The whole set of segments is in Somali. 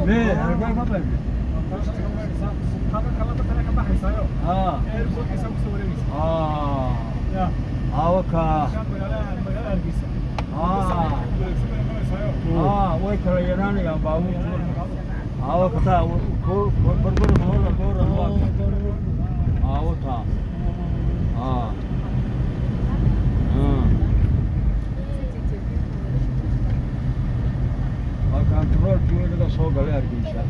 네, 할까 가봐요. Awaka. Way kala yaraanayaan baabuur. Awaka barbar awaka. Control fuel soo galay Hargeysa.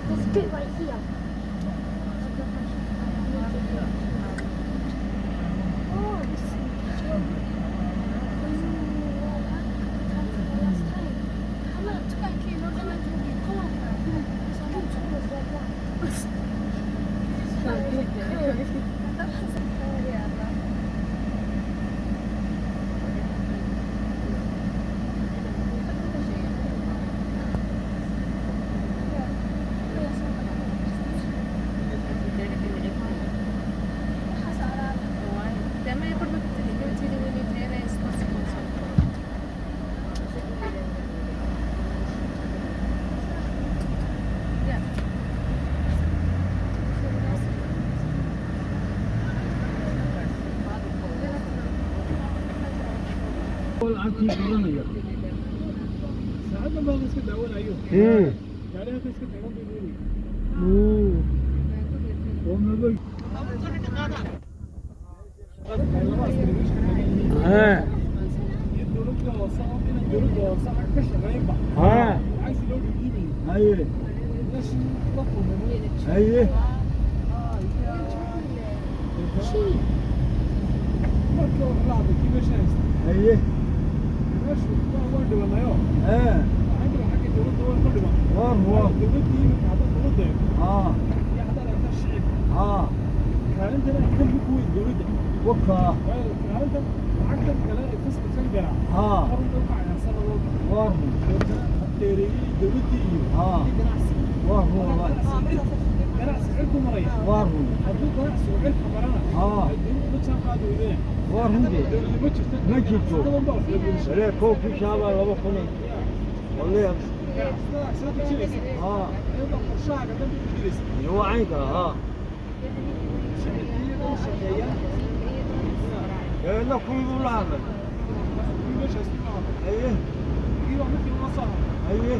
There's a gate right here. Oh, this is lacagtii garanaya saacadda baa iska daawanayo gaariga iska tagan oo mabay ما جبته لا كوفي شابه لو خلي والله هو عينك لا كوي ولا هذا ايه ايوه